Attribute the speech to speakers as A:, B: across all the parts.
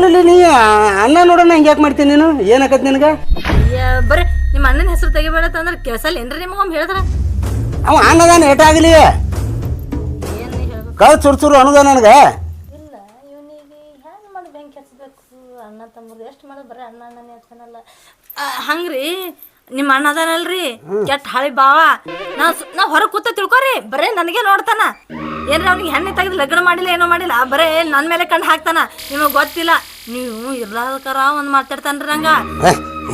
A: ಅಲ್ಲ ನೀ ಅಣ್ಣ ನೋಡೋಣ ಹಂಗೆ ಯಾಕೆ ಮಾಡ್ತೀನಿ ನೀನು ಏನಾಕತ್ ನಿನಗೆ
B: ಬರೀ ನಿಮ್ಮ ಅಣ್ಣನ ಹೆಸರು ತೆಗಿಬೇಡತ್ತಂದ್ರೆ ಕೆಲಸ ಏನ್ರಿ ನಿಮಗೊಮ್ಮೆ ಹೇಳಿದ್ರ
A: ಅವ ಅನ್ನದಾನ ಏಟಾಗಲಿ ಕಳ್ ಚುರು ಅನ್ನೋದ ನನಗೆ
B: ಇಲ್ಲ ಇವನಿಗೆ ಹ್ಯಾಂಗ ಮಾಡಿ ಬೆಂಕಿ ಹಚ್ಚಬೇಕು ಅಣ್ಣ ತಮ್ಮರು ಎಷ್ಟು ಮಾಡೋದು ಬರೀ ಅಣ್ಣ ಅಣ್ಣನೇ ಹಚ್ಚನಲ್ಲ ಹಂಗ್ರಿ ನಿಮ್ಮ ಅಣ್ಣ ಅದಾನಲ್ರಿ ಕೆಟ್ಟ ಹಳಿ ಬಾವ ನಾ ಹೊರಗೆ ಕೂತ ತಿಳ್ಕೊರಿ ಬರೇ ನನಗೆ ನೋಡ್ತಾನ ಏನ್ರಿ ಅವ್ನಿಗೆ ಹೆಣ್ಣೆ ತೆಗೆದು ಲಗ್ನ ಮಾಡಿಲ್ಲ ಏನೋ ಮಾಡಿಲ್ಲ ಬರೇ ನನ್ನ ಮೇಲೆ ಕಣ್ಣು ಹಾಕ್ತಾನ ನಿಮಗೆ ಗೊತ್ತಿಲ್ಲ ನೀವು ಇರ್ಲಾದಕ್ಕಾರ ಒಂದು ಮಾತಾಡ್ತಾನ್ರಿ ನಂಗ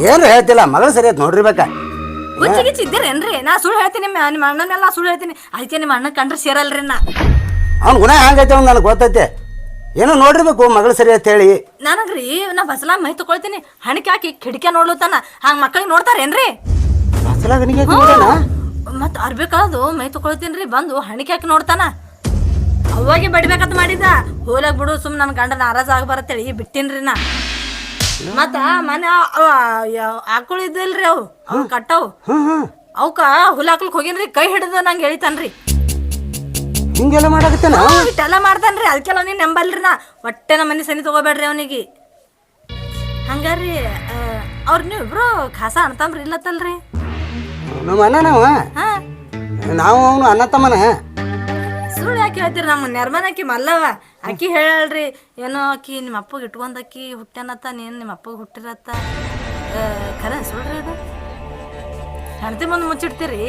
A: ಏನು ಹೇಳ್ತಿಲ್ಲ ಮಗಳು ಸರಿ ಆಯ್ತು ನೋಡ್ರಿ ಬೇಕಾ
B: ಹುಚ್ಚಿಗಿಚ್ಚಿ ಇದ್ದೀರೇನ್ರಿ ನಾ ಸುಳ್ಳು ಹೇಳ್ತೀನಿ ನಿಮ್ಮ ಅಣ್ಣನೆಲ್ಲ ಸುಳ್ಳು ಹೇಳ್ತೀನಿ ಅದಕ್ಕೆ ನಿಮ್ಮ ಅಣ್ಣ ಕಂಡ್ರೆ ಸೇರಲ್ರಿ ನಾ
A: ಅವ್ನ ಗುಣ ಹಂಗೈತೆ ಅವ್ನು ನನಗೆ ಗೊತ್ತೈತೆ ಏನೋ ನೋಡಿರ್ಬೇಕು ಮಗಳು ಸರಿ ಅಂತ ಹೇಳಿ
B: ನನಗ್ರಿ ನಾ ಬಸಲ ಮೈ ತಗೊಳ್ತೀನಿ ಹಣಿಕೆ ಹಾಕಿ ಕಿಡಿಕೆ ನೋಡ್ಲತ್ತಾನ ಹಂಗ ಮಕ್ಕಳಿಗೆ ನೋಡ್ತಾರೇನ್ರಿ ಮತ್ ಅರ್ಬೇಕಾದು ಮೈ ತಗೊಳ್ತೀನಿ ಬಂದು ಹಣಿಕೆ ಹಾಕಿ ನೋಡ್ತಾನ ಅವಾಗೆ ಬಡಿಬೇಕಂತ ಮಾಡಿದ್ದ ಹೋಲಾಗ ಬಿಡು ಸುಮ್ ನನ್ ಗಂಡ ನಾರಾಜ್ ಆಗ್ಬಾರತ್ತೇಳಿ ಬಿಟ್ಟಿನ್ರಿ ನಾ ಮತ್ತ ಮನೆ ಆಕಳು ಇದ್ದಿಲ್ರಿ ಅವು ಕಟ್ಟವು ಅವಕ್ಕ ಹುಲ್ ಹಾಕ್ಲಿಕ್ ಹೋಗಿನ್ರಿ ಕೈ ಹಿಡಿದು ನಂಗೆ ಹೇಳಿತಾನ್ರಿ
A: ಹಿಂಗೆಲ್ಲ ಮಾಡಾಕತ್ತೇನ
B: ಇಷ್ಟೆಲ್ಲ ಮಾಡ್ತಾನ್ರಿ ಅದಕ್ಕೆಲ್ಲ ನೀನ್ ನಂಬಲ್ರಿ ನಾ ಹೊಟ್ಟೆ ನಮ್ಮ ಮನೆ ಸನಿ ತಗೋಬೇಡ್ರಿ ಅವನಿಗೆ ಹಂಗಾರಿ ಅವ್ರ ನೀವು ಇಬ್ರು ಖಾಸ ಅಣ್ತಂಬ್ರಿ ಇಲ್ಲತ್ತಲ್ರಿ
A: ನಮ್ಮ ಅಣ್ಣ ನಾವು ಅವನು ಅಣ್ಣ ತಮ್ಮನ
B: ಸುಳ್ಳು ಯಾಕೆ ಹೇಳ್ತೀರಿ ನಮ್ಮ ನೆರ್ಮನಕ್ಕಿ ಮಲ್ಲವ ಅಕ್ಕಿ ಹೇಳಲ್ರಿ ಏನೋ ಅಕ್ಕಿ ನಿಮ್ಮ ಅಪ್ಪಗೆ ಇಟ್ಕೊಂಡಕ್ಕಿ ಹುಟ್ಟ್ಯಾನತ್ತ ನೀನು ನಿಮ್ಮ ಅಪ್ಪಗೆ ಹುಟ್ಟಿರತ್ತ ಖರೆ ಸುಳ್ರಿ ಅದು ಹೆಣ್ತಿ ಮುಂದೆ ಮುಚ್ಚಿಡ್ತೀರಿ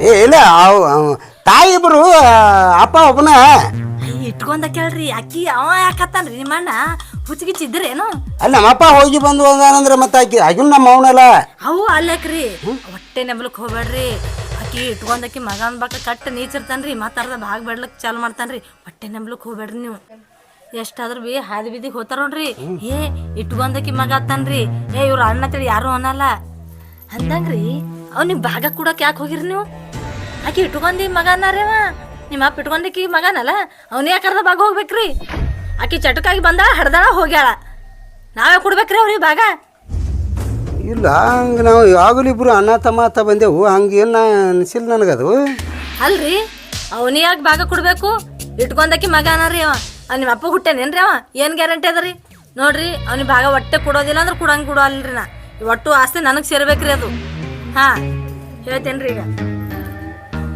A: ಏ ಇಲ್ಲ ತಾಯಿ ಇಬ್ರು ಅಪ್ಪ ಒಬ್ಬನ
B: ಇಟ್ಕೊಂಡ ಕೇಳ್ರಿ ಅಕ್ಕಿ ಅವ ಯಾಕತ್ತಾನ್ರಿ ನಿಮ್ಮ ಅಣ್ಣ ಹುಚ್ಚಿಗಿಚ್ಚಿದ್ರಿ ಏನು
A: ಅಲ್ಲ ನಮ್ಮಪ್ಪ ಹೋಗಿ ಬಂದು ಅಂದಂದ್ರೆ ಮತ್ತೆ ಆಕಿ ಆಗಿನ ನಮ್ಮ ಅವನಲ್ಲ
B: ಅವು ಅಲ್ಲಕ್ರಿ ಹೊಟ್ಟೆ ನೆಬ್ಲಕ್ ಹೋಗ್ಬೇಡ್ರಿ ಅಕ್ಕಿ ಇಟ್ಕೊಂಡಕ್ಕಿ ಮಗ ಅನ್ಬಾಕ ಕಟ್ಟ ನೀಚಿರ್ತಾನ್ರಿ ಮಾತಾಡ್ದ ಭಾಗ ಬೇಡ್ಲಕ್ ಚಾಲು ಮಾಡ್ತಾನ್ರಿ ಹೊಟ್ಟೆ ನೆಬ್ಲಕ್ ಹೋಗ್ಬೇಡ್ರಿ ನೀವು ಎಷ್ಟಾದ್ರೂ ಬಿ ಹಾದಿ ಬೀದಿಗೆ ಹೋತಾರ ನೋಡ್ರಿ ಏ ಇಟ್ಕೊಂಡಕ್ಕಿ ಮಗ ಅತ್ತಾನ್ರಿ ಏ ಇವ್ರ ಅಣ್ಣ ತಿಳಿ ಯಾರು ಅನ್ನಲ್ಲ ಅಂದಂಗ್ರಿ ಅವ್ನಿಗೆ ಭಾಗ ಕೊಡಕ್ ಯಾಕೆ ಹೋಗಿರಿ ನೀವು ಆಕಿ ಇಟ್ಕೊಂಡಿ ಮಗ ಅನ್ನಾರೇವ ನಿಮ್ಮ ಅಪ್ಪ ಇಟ್ಕೊಂಡಕ್ಕಿ ಮಗನಲ್ಲ ಅವ್ನ ಯಾಕರ್ದ ಭಾಗ ಹೋಗ್ಬೇಕ್ರಿ ಆಕಿ ಚಟಕಾಗಿ ಬಂದಾಳ ಹಡ್ದಾಳ ಹೋಗ್ಯಾಳ ನಾವೇ ಕೊಡ್ಬೇಕ್ರಿ ಅವ್ರಿಗೆ ಭಾಗ
A: ಇಲ್ಲ ಹಂಗೆ ನಾವು ಯಾವಾಗಲೂ ಇಬ್ರು ಅಣ್ಣ ತಮ್ಮ ಅತ್ತ ಬಂದೆವು ಹಂಗೇನು ಅನಿಸಿಲ್ಲ ನನಗದು
B: ಅಲ್ರಿ ಅವನಿ ಯಾಕೆ ಭಾಗ ಕೊಡ್ಬೇಕು ಇಟ್ಕೊಂಡಕ್ಕಿ ಮಗ ಅನ್ನಾರಿ ಅವ ನಿಮ್ಮ ಅಪ್ಪ ಹುಟ್ಟೇನೇನ್ರಿ ಅವ ಏನು ಗ್ಯಾರಂಟಿ ಅದ ರೀ ನೋಡ್ರಿ ಅವ್ನಿಗೆ ಭಾಗ ಹೊಟ್ಟೆ ಕೊಡೋದಿಲ್ಲ ಅಂದ್ರೆ ಕೊಡಂಗೆ ಕೊಡೋಲ್ರಿ ನಾ ಒಟ್ಟು ಆಸ್ತಿ ನನಗೆ ಸೇರ್ಬೇಕ್ರಿ ಅದು ಹಾಂ ಹೇಳ್ತೇನ್ರಿ ಈಗ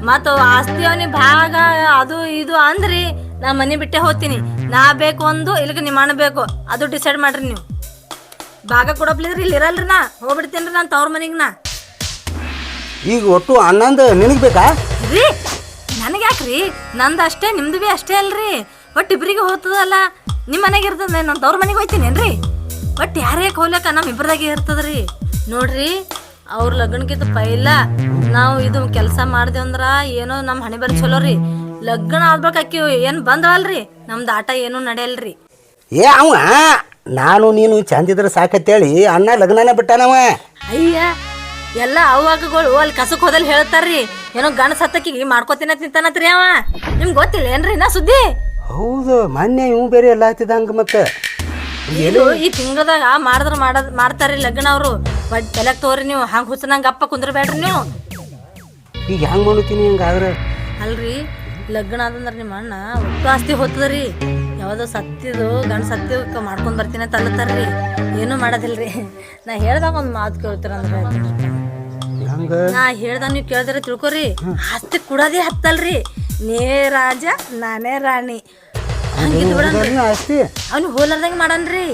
B: ಮತ್ತು ಆಸ್ತಿ ಅವನಿಗೆ ಭಾಗ ಅದು ಇದು ಅಂದ್ರಿ ನಾ ಮನೆ ಬಿಟ್ಟೆ ಹೋಗ್ತೀನಿ ನಾ ಬೇಕು ಒಂದು ಇಲ್ಲಿಗೆ ನಿಮ್ಮ ಅಣ್ಣ ಬೇಕು ಅದು ಡಿಸೈಡ್ ಮಾಡ್ರಿ ನೀವು ಭಾಗ ಕೊಡಪ್ಲಿದ್ರಿ ಇಲ್ಲಿ ಇರಲ್ರಿ ನಾ ಹೋಗ್ಬಿಡ್ತೇನ್ರಿ ನಾನು ತವ್ರ ಮನೆಗೆ ನಾ
A: ಈಗ ಒಟ್ಟು ಅಣ್ಣಂದು ನಿನಗೆ ಬೇಕಾ
B: ರೀ ನನಗೆ ಯಾಕ್ರಿ ನಂದು ಅಷ್ಟೇ ನಿಮ್ದು ಭೀ ಅಷ್ಟೇ ಅಲ್ರಿ ಒಟ್ಟು ಇಬ್ರಿಗೆ ಹೋಗ್ತದಲ್ಲ ನಿಮ್ಮ ಮನೆಗೆ ಇರ್ತದ ನಾನು ತವ್ರ ಮನೆಗೆ ಹೋಗ್ತೀನೇನ್ರಿ ಒಟ್ಟು ಯಾರೇ ಹೋಗ್ಲಕ್ಕ ನಮ್ಮ ಇಬ್ಬರದಾಗೆ ಇರ್ತದ್ರಿ ನೋಡ್ರಿ ಅವ್ರ ಲಗ್ನಕ್ಕಿಂತ ಪೈಲ ನಾವು ಇದು ಕೆಲಸ ಮಾಡ್ದೇವ್ ಅಂದ್ರ ಏನೋ ನಮ್ಮ ಹಣೆ ಬರ್ ಚಲೋ ರೀ ಲಗ್ನ ಆದ್ಬೇಕು ಅಕ್ಕಿ ಏನು ಬಂದವಲ್ರಿ ನಮ್ದು ಆಟ ಏನೂ ನಡೆಯಲ್ರಿ
A: ಏ ಅವ ನಾನು ನೀನು ಚಂದಿದ್ರೆ ಸಾಕತ್ತೇಳಿ ಅಣ್ಣ ಲಗ್ನನೇ ಬಿಟ್ಟಾನವ
B: ಅಯ್ಯ ಎಲ್ಲ ಅವಾಗಗಳು ಅಲ್ಲಿ ಕಸಕ್ ಹೋದಲ್ಲಿ ಹೇಳ್ತಾರ್ರಿ ಏನೋ ಗಂಡ ಸತ್ತಕ್ಕಿಗೆ ಮಾಡ್ಕೋತೀನ ತಿಂತಾನತ್ರಿ ಅವ ನಿಮ್ಗೆ ಗೊತ್ತಿಲ್ಲ ಏನ್ರಿ ನಾ ಸುದ್ದಿ
A: ಹೌದು ಮೊನ್ನೆ ಇವ್ ಬೇರೆ ಎಲ್ಲ ಆಗ್ತಿದಂಗ ಮತ್ತೆ
B: ಇದು ಈ ತಿಂಗಳದಾಗ ಮಾಡ್ತಾರ್ರಿ ಲಗ್ನ ಅವರು ಬಟ್ ತಲೆಗ್ ತೋರಿ ನೀವು ಹಂಗೆ ಹುಚ್ಚನಂಗ ಅಪ್ಪ ಕುಂದ್ರಬೇಡ್ರಿ ನೀವು
A: ಈಗ ಹೆಂಗ್ ಮಾಡ್ತೀನಿ ಹಂಗಾದ್ರೆ
B: ಅಲ್ರಿ ಲಗ್ನ ಆದಂದ್ರೆ ನಿಮ್ಮ ಅಣ್ಣ ಒಟ್ಟು ಆಸ್ತಿ ಹೋಗ್ತದ್ರಿ ಯಾವ್ದೋ ಸತ್ತಿದು ಗಂಡ ಸತ್ತಿ ಮಾಡ್ಕೊಂಡ್ ಬರ್ತೀನಿ ಅಂತ ಅಲ್ಲತ್ತಾರ್ರಿ ಏನೂ ಮಾಡೋದಿಲ್ರಿ ನಾ ಹೇಳ್ದಾಗ ಒಂದು ಮಾತು ಕೇಳ್ತೀರ ಅಂದ್ರೆ ನಾ ಹೇಳ್ದಾಗ ನೀವು ಕೇಳಿದ್ರೆ ತಿಳ್ಕೊರಿ ಆಸ್ತಿ ಕುಡೋದೇ ಹತ್ತಲ್ರಿ ನೇ ರಾಜ ನಾನೇ ರಾಣಿ ಹಂಗಿದ್ ಬಿಡನ್ರಿ ಅವ್ನಿಗೆ ಹೋಲಾರ್ದಂಗೆ ಮಾಡನ್ರಿ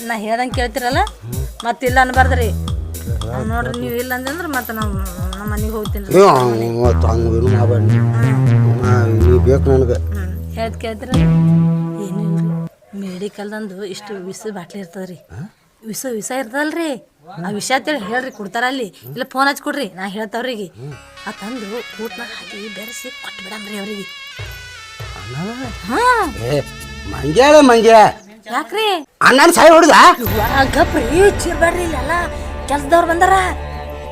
B: ನಾ ಹೇಳ್ದಂಗೆ ಕೇಳ್ತಿರಲ್ಲ ಮತ್ತಿಲ್ಲ ಅನ್ಬಾರ್ದ್ರಿ ನೋಡ್ರಿ ನೀವು ಇಲ್ಲ ಅಂದ್ರೆ ಮತ್ತೆ ನಮ್ಮ ಮನೆಗೆ ಹೋಗ್ತೀನಿ
A: ಬೇಕು ನನಗೆ
B: ಹೇಳ್ದು ಕೇಳ್ತಿರ ಏನು ಇಲ್ರಿ ಮೆಡಿಕಲ್ದಂದು ಇಷ್ಟು ವಿಷ ಬಾಟ್ಲಿ ಇರ್ತದ್ರಿ ವಿಷ ಇರ್ತದಲ್ರಿ ಆ ವಿಷ ಅಂತೇಳಿ ಹೇಳ್ರಿ ಕೊಡ್ತಾರ ಅಲ್ಲಿ ಇಲ್ಲ ಫೋನ್ ಹಚ್ಚಿ ಕೊಡ್ರಿ ನಾ ಹೇಳ್ತಾವ್ರಿಗೆ ಆ ತಂದು ಊಟನಾಗ ಹಾಕಿ ಬೆರೆಸಿ ಕೊಟ್ಟು ಬಿಡಮ್ರಿ ಅವ್ರಿಗೆ
A: ಮಂಗ್ಯ
B: ಯಾಕ್ರಿ
A: ಅಣ್ಣನ ಸಾಯಿ ಹೊಡ್ದ
B: ಗಪ್ರಿ ಚೀರ್ಬೇಡ್ರಿ ಇಲ್ಲೆಲ್ಲ ಕೆಲ್ಸದವ್ರು ಬಂದಾರ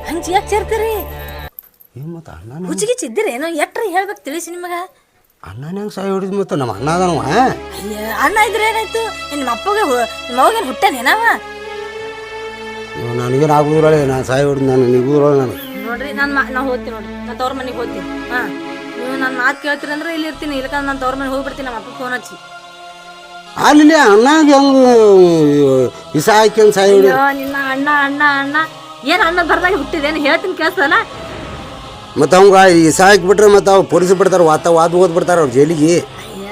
B: ಹಂಗೆ ಯಾಕೆ ಚೇರ್ತೀರಿ ಹುಚ್ಚಿಗೆ ಚಿದ್ದಿರಿ ಏನೋ ಎಟ್ರಿ ಹೇಳ್ಬೇಕು ತಿಳಿಸಿ ನಿಮಗ
A: ಅಣ್ಣನ ಹೆಂಗೆ ಸಾಯಿ ಹೊಡಿದ್ ಮತ್ತೆ ನಮ್ಮ ಅಣ್ಣ ಅದನವ
B: ಅಣ್ಣ ಇದ್ರೆ ಏನಾಯ್ತು ನಿಮ್ಮ ಅಪ್ಪಗೆ ನಿಮ್ಮ ಅವಾಗೇನು ಹುಟ್ಟನೇನವ
A: ನನಗೇನು ಆಗುದಿಲ್ಲ ನಾನು ಸಾಯಿ ಹೊಡಿದ್ ನಾನು ನಿಗುದಿಲ್ಲ ನಾನು
B: ನೋಡ್ರಿ ನಾ ಹೋಗ್ತೀನಿ ನೋಡ್ರಿ ನಾನು ತವ್ರ ಮನೆಗೆ ಹೋಗ್ತೀನಿ ಹಾಂ ನೀವು ನನ್ನ ಮಾತು ಕೇಳ್ತೀರಿ ಅಂದ್ರೆ ಇಲ್ಲಿ ಇರ್ತೀನಿ ಇಲ್ಲಕಂದ್ರೆ ನಾನು ತವ್ರ ಮನೆಗೆ ಹೋಗ್ಬಿಡ್ತೀನಿ ನಮ್ಮ ಅಪ್ಪ ಫೋನ್ ಹಚ್ಚಿ
A: ಅಲ್ಲಿ ಅಣ್ಣಗೆ ಹೆಂಗೆ ಇಸ ಹಾಕ್ಯಂದು ಸಾಯಿ
B: ಅಯ್ಯೋ ನಿನ್ನ ಅಣ್ಣ ಅಣ್ಣ ಅಣ್ಣ ಏನು ಅಣ್ಣ ಬರ್ದಾಗ ಹುಟ್ಟಿದೇನು ಹೇಳ್ತೀನಿ ಕೇಳಿಸಲ್ಲ.
A: ಮತ್ತು ಅವಂಗ ಇಸ ಹಾಕಿಬಿಟ್ರೆ ಮತ್ತು ಅವು ಪೊಲೀಸ್ ಬಿಡ್ತಾರೆ ವಾದ ಓದ್ಬಿಡ್ತಾರೆ ಅವ್ರು ಜೈಲಿಗೆ.
B: ಅಯ್ಯ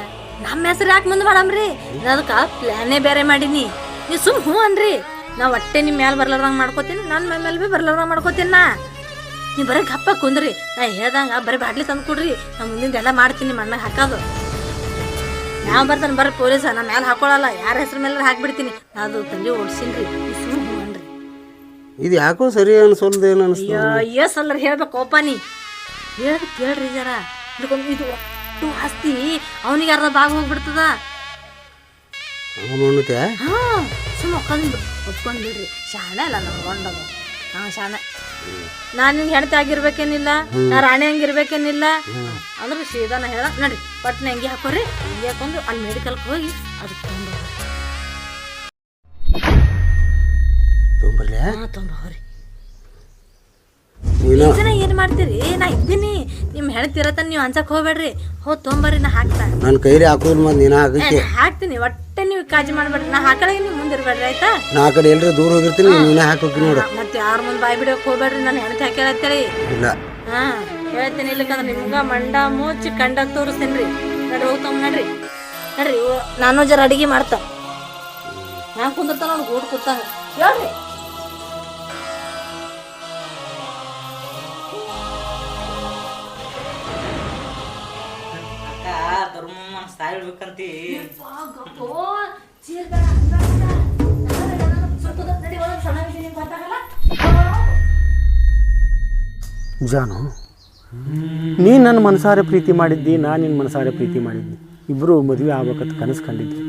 B: ನಮ್ಮ ಹೆಸರು ಯಾಕೆ ಮುಂದೆ ಮಾಡಮ್ರಿ, ಅದಕ್ಕೆ ಪ್ಲ್ಯಾನೇ ಬೇರೆ ಮಾಡೀನಿ. ನೀವು ಸುಮ್ ಹ್ಞೂ ಅನ್ರಿ, ನಾ ಹೊಟ್ಟೆ ನಿಮ್ಮ ಮೇಲೆ ಬರ್ಲಾರ್ದಂಗೆ ಮಾಡ್ಕೋತೀನಿ, ನನ್ನ ಮೇಲೆ ಭೀ ಬರ್ಲಾರ್ದಂಗೆ ಮಾಡ್ಕೋತೀನಿ. ನೀವು ಬರೀ ಗಪ್ಪ ಕುಂದ್ರಿ, ನಾ ಹೇಳ್ದಂಗೆ ಬರೀ ಬಾಟ್ಲಿ ತಂದು ಕೊಡ್ರಿ, ನಾ ಮುಂದಿಂದ ಎಲ್ಲ ಮಾಡ್ತೀನಿ ಮಣ್ಣಾಗ ಹಾಕೋದು. ನಾವು ಬರ್ತಾನೆ ಬರ್ರಿ ಪೊಲೀಸ, ನಾ ಮೇಲೆ ಹಾಕೊಳ್ಳಲ್ಲ, ಯಾರ ಹೆಸ್ರ ಮೇಲೆ ಹಾಕ್ಬಿಡ್ತೀನಿ. ನಾ ಅದು ತಂದೆ ಓಡಿಸಿನ್ರಿ, ನೀವು ಸುಮ್ ಹ್ಞೂ ಅನ್ರಿ.
A: ಇದು ಯಾಕೋ ಸರಿ ಅನ್ಸೋಲ್ದು ಏನು ಅನಿಸ್ತು.
B: ಅಯ್ಯೋ ಸಲ್ಲರ ಹೇಳ್ಬೇಕು ಓಪ ನೀ ಹೇಳ್ರಿ ಕೇಳ್ರಿ ಜರ. ಇದು ಒಟ್ಟು ಆಸ್ತಿ ಅವನಿಗೆ ಅರ್ಧ ಭಾಗ ಹೋಗ್ಬಿಡ್ತದ. ಹಾಂ ಸುಮ್ಮ ಒಪ್ಕೊಂಡ್ಬಿಡ್ರಿ. ಶಾಣೆ ಅಲ್ಲ ನಾವು ಗೊಂಡದ, ಹಾಂ ಶಾಣೆ. ನಾನು ನಿನ್ಗೆ ಹೆಣ್ತಿ ಆಗಿರ್ಬೇಕೇನಿಲ್ಲ, ನಾ ರಾಣಿ ಹಂಗಿರ್ಬೇಕೇನಿಲ್ಲ ಅಂದ್ರೆ ಸೀದಾ ನಾ ಹೇಳ ನಡಿ ಪಟ್ನೆ ಹೆಂಗೆ ಹಾಕೋರಿ, ಹೆಂಗೆ ಹಾಕೊಂಡು ಅಲ್ಲಿ ಮೆಡಿಕಲ್ಗೆ ಹೋಗಿ ಅದಕ್ಕೆ ತೊಗೊಂಬರ್ಲಿ. ಹಾಂ ತೊಗೊಂಬರ್ರಿ. ಜನ ಏನು ಮಾಡ್ತೀರಿ, ನಾ ಇದ್ದೀನಿ, ನಿಮ್ಮ ಹೆಣ್ತಿರತ್ತ ನೀವು ಹಂಚಕ್ ಹೋಗ್ಬೇಡ್ರಿ. ಹೋಗಿ ತೊಗೊಂಬರ್ರಿ, ನಾ ಹಾಕ್ತಾ.
A: ನನ್ನ ಕೈಲಿ ಹಾಕೋದು ಮತ್ತೆ ನೀನು
B: ಹಾಕ್ತೀನಿ, ಒಟ್ಟೆ ನೀವು ಕಾಳಜಿ ಮಾಡ್ಬೇಡ್ರಿ. ನಾ ಹಾಕಡೆ ನೀವು ಮುಂದಿರ್ಬೇಡ್ರಿ ಆಯ್ತಾ.
A: ನಾ ಕಡೆ ಎಲ್ಲರೂ ದೂರ ಹೋಗಿರ್ತೀನಿ, ನೀನೇ ಹಾಕೋತೀನಿ ನೋಡು.
B: ಮತ್ತೆ ಯಾರ ಮುಂದೆ ಬಾಯ್ ಬಿಡೋಕೆ ಹೋಗ್ಬೇಡ್ರಿ, ನಾನು ಹೆಣ್ತಿ ಹಾಕ್ಯಾಳತ್ತೇಳಿ.
A: ಇಲ್ಲ
B: ಹಾಂ ಹೇಳ್ತೀನಿ, ಇಲ್ಲಕಂದ್ರೆ ನಿಮ್ಗೆ ಮಂಡ ಮುಚ್ಚಿ ಕಂಡಾಗ ತೋರಿಸ್ತೀನಿ ರೀ. ನಡ್ರಿ ಹೋಗ್ತಾವ ನಡ್ರಿ ನಡ್ರಿ. ನಾನು ಜರ ಅಡಿಗೆ ಮಾಡ್ತಾ, ನಾನು ಕುಂದಿರ್ತಾನ ಅವ್ನು ಗೋಟ್ ಕೂತಾಗ ಹೇಳ್ರಿ.
C: ಸಾಯ್ಬೇಕಂತಿ
D: ಜಾನು, ನೀ ನನ್ನ ಮನಸಾರೆ ಪ್ರೀತಿ ಮಾಡಿದ್ದಿ, ನಾನು ನಿನ್ನ ಮನಸಾರೆ ಪ್ರೀತಿ ಮಾಡಿದ್ದಿ. ಇಬ್ಬರು ಮದುವೆ ಆಗ್ಬೇಕಂತ ಕನಸು ಕಂಡಿದ್ವಿ,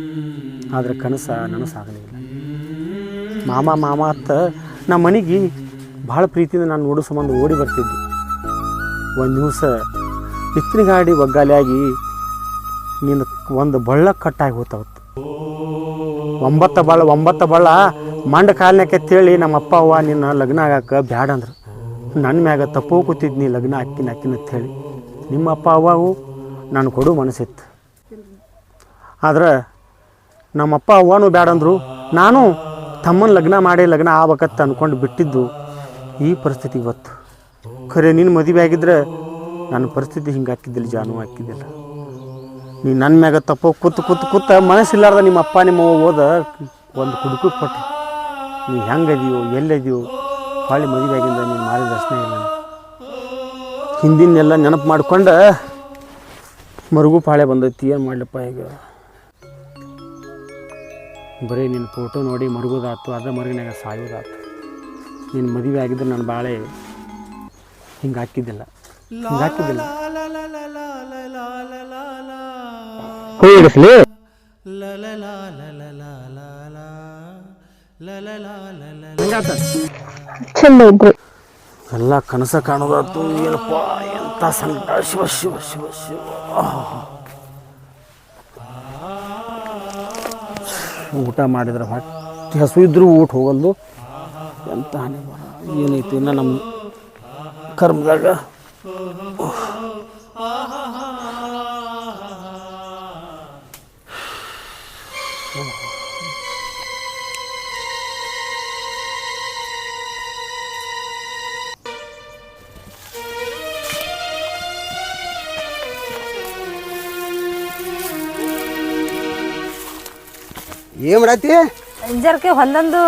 D: ಆದರೆ ಕನಸು ನನಸಾಗಲಿಲ್ಲ. ಮಾಮ ಅತ್ತ ನಮ್ಮ ಮನೆಗೆ ಭಾಳ ಪ್ರೀತಿಯಿಂದ ನಾನು ನೋಡೋ ಸಂಬಂಧ ಓಡಿ ಬರ್ತಿದ್ದೆ. ಒಂದು ದಿವಸ ಇತ್ತಿನ ಗಾಡಿ ಒಗ್ಗಾಲಿಯಾಗಿ ನಿನ್ನ ಒಂದು ಬಳ್ಳ ಕಟ್ಟಾಗಿ ಹೋತಾವತ್ತು. 9 ಬಳ್ಳ ಮಂಡ ಕಾಲಿನಕ್ಕೆ ಅಂತೇಳಿ ನಮ್ಮ ಅಪ್ಪ ಅವ್ವ ನಿನ್ನ ಲಗ್ನ ಆಗಕ್ಕೆ ಬ್ಯಾಡ ಅಂದ್ರು. ನನ್ನ ಮ್ಯಾಗ ತಪ್ಪು ಕೂತಿದ್ನಿ, ಲಗ್ನ ಹಾಕಿನ ಅಂತೇಳಿ. ನಿಮ್ಮ ಅಪ್ಪ ಅವ್ವವು ನಾನು ಕೊಡು ಮನಸ್ಸಿತ್ತು. ಆದ್ರೆ ನಮ್ಮಪ್ಪ ಅವ್ವನೂ ಬ್ಯಾಡಂದ್ರು. ನಾನು ತಮ್ಮನ ಲಗ್ನ ಆಗ್ಬೇಕಂತ ಅಂದ್ಕೊಂಡು ಬಿಟ್ಟಿದ್ದು ಈ ಪರಿಸ್ಥಿತಿಗೆ ಬಂತು. ಖರೆ ನಿನ್ನ ಮದುವೆ ಆಗಿದ್ರೆ ನನ್ನ ಪರಿಸ್ಥಿತಿ ಹಿಂಗೆ ಹಾಕಿದ್ದಿಲ್ಲ ಜಾನು, ಹಾಕಿದ್ದಿಲ್ಲ. ನೀ ನನ್ನ ಮ್ಯಾಗ ತಪ್ಪು ಕೂತ ಮನಸ್ಸಿಲ್ಲಾರ್ದ ನಿಮ್ಮ ಅಪ್ಪ ನಿಮ್ಮ ಓದ ಒಂದು ಕುಡುಕು ಕೊಟ್ಟರು. ನೀ ಹೆಂಗದೀಯೋ ಎಲ್ಲಿದೆಯೋ ಹೊಳ್ಳಿ ಮದುವೆ ಆಗಿಂದ ನೀನು ಮಾಡಿದ ದರ್ಶನ ಇಲ್ಲ. ಹಿಂದಿನೆಲ್ಲ ನೆನಪು ಮಾಡ್ಕೊಂಡು ಮರುಗು ಪಾಳೆ ಬಂದೈತಿ. ಏನು ಮಾಡ್ಲಪ್ಪ ಈಗ, ಬರೀ ನಿನ್ನ ಫೋಟೋ ನೋಡಿ ಮರುಗೋದಾತು, ಅದ ಮರುಗಿನಾಗ ಸಾಯೋದಾತು. ನೀನು ಮದುವೆ ಆಗಿದ್ರೆ ನಾನು ಬಾಳೆ ಹಿಂಗೆ ಹಾಕಿದ್ದಿಲ್ಲ. ಎಲ್ಲ ಕನಸ ಕಾಣೋದಾತು. ಏನಪ್ಪ ಎಂತ ಸಂಕಟ. ಶಿವ ಶಿವ ಶಿವ ಶಿವ. ಊಟ ಮಾಡಿದ್ರೆ ಹೊಟ್ಟೆ ಹಸು ಇದ್ರೂ ಊಟ ಹೋಗಲ್ದು. ಎಂತ ಹಾನಿ ಬರ ಏನೈತಿ ಇನ್ನು ನಮ್ಮ ಕರ್ಮದಾಗ.
A: ಏನು ಮಾಡತ್ತಿ?
B: ಜರ್ಕೆ ಹೊಲಂದು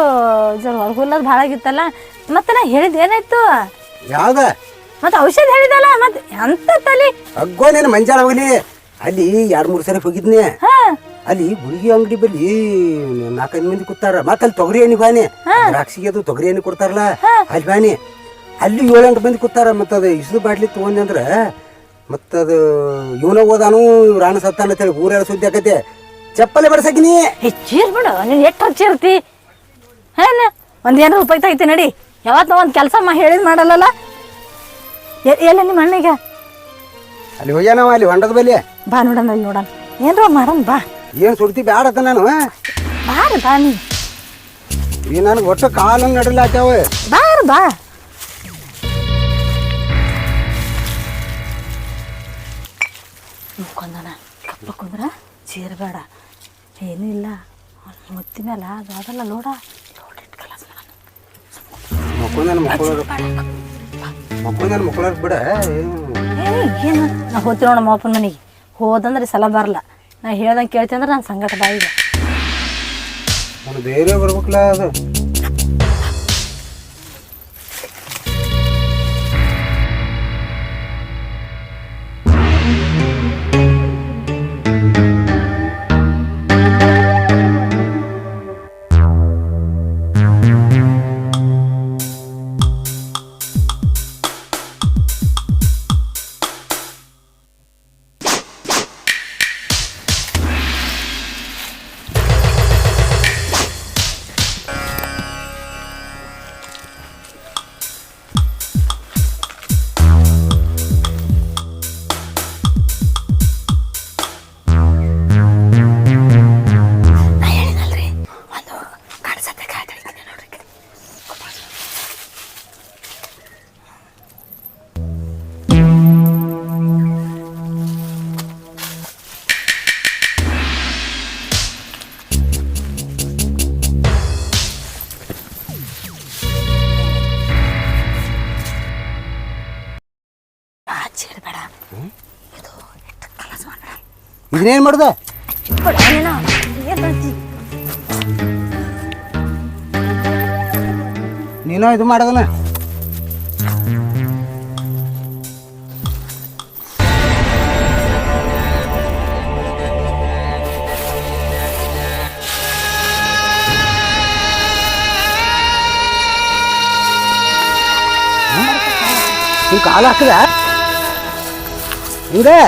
B: ಜರ ಹೊಲದ ಭಾಳ ಆಗಿತ್ತಲ್ಲ. ಮತ್ತೆ ನಾ ಹೇಳಿದ ಏನಾಯ್ತು?
A: ಯಾವ್ದ
B: ಮತ್ತೆ ಔಷಧ ಹೇಳಿದಲ್ಲ, ಮತ್ತೆ ಎಂತ ತಲಿ
A: ಅಗ್ಗೋ ನೀನು ಮಂಜಾಳ ಹೋಗ್ಲಿ. ಅಲ್ಲಿ 2-3 ಸರಿ ಹೋಗಿದ್ನಿ. ಅಲ್ಲಿ ಗುಳಿಗೆ ಅಂಗಡಿ ಬಲ್ಲಿ 4-5 ಮಂದಿ ಕೂತಾರ. ಮತ್ತೆ ಅಲ್ಲಿ ತೊಗರಿ ಎಣ್ಣೆ ಬಾನಿ, ದ್ರಾಕ್ಷಿಗೆ ಅದು ತೊಗರಿ ಎಣ್ಣೆ ಕೊಡ್ತಾರಲ್ಲ ಅಲ್ಲಿ ಬಾನಿ. ಅಲ್ಲಿ 7-8 ಮಂದಿ ಕೂತಾರ. ಮತ್ತು ಅದು ಇಷ್ಟು ಬಾಟ್ಲಿ ತೊಗೊಂಡೆ ಅಂದ್ರೆ ಮತ್ತದು ಇವನ ಓದಾನು ರಾಣ ಸತ್ತಾನ ಅಂತೇಳಿ ಊರೆಲ್ಲ ಸುದ್ದಿ ಆಕೈತೆ. ಚಪ್ಪಲೆ ಬಡ್ಸಕಿನಿ
B: ಚೀರ್ ಬಿಡು, ನೀನು ಎಷ್ಟು ಚೀರ್ತಿ. ಏನ ಒಂದೇನೋ ಉಪಯುಕ್ತ ಐತಿ ನಡಿ. ಯಾವತ್ತು ಒಂದು ಕೆಲಸ ಹೇಳಿದ್ ಮಾಡಲ್ಲ. ಎಲ್ಲ ನಿಮ್ಮ ಅಣ್ಣಿಗ
A: ಅಲ್ಲಿ ಹೋಗ್ಯಾನವ, ಅಲ್ಲಿ ಹೊಂಡದ ಬಲ್ಲಿ.
B: ಬಾ ನೋಡಣ, ಅಲ್ಲಿ ನೋಡಣ ಏನ್ರ ಮಾಡನ್ ಬಾ.
A: ಏನು ಸುಡ್ತಿ ಬ್ಯಾಡತ್ತ ನಾನು
B: ಬಾರ ಬಾ.
A: ಈ ನನಗೆ ಒಟ್ಟು ಕಾಲನ್ನು ನಡಲಾಕ್ಯಾವ.
B: ಬಾರ ಬಾ. ಕೊಂದನ ಕಪ್ಪ ಕುಂದ್ರ ಚೀರ್ಬೇಡ. ಏನೂ ಇಲ್ಲ ಮುತ್ತಿ ಮೇಲೆ ಅದು ಅದಲ್ಲ ಲೋಡ
A: ಮಕ್ಕಳ ಬಿಡ
B: ಏನು ನಾ ಹೋಗ್ತೀನಿ ನೋಡ ನಮ್ಮ ಅಪ್ಪನ ಮನೆಗೆ ಹೋದಂದ್ರೆ ಸಲ ಬರಲ್ಲ ನಾ ಹೇಳ್ದಂಗೆ ಕೇಳ್ತೀನಿ ಅಂದ್ರೆ ನಾನು ಸಂಗಟ ಬಾಯಿಗೆ
A: ನಾನು ಬೇರೆ ಬರ್ಬೇಕಲ್ಲ ಅದು ಇದನ್ನೇನು ಮಾಡ್ದ ನೀನು ಇದು ಮಾಡೋದನ ಕಾಲು ಹಾಕದ ಹಿಂಗೆ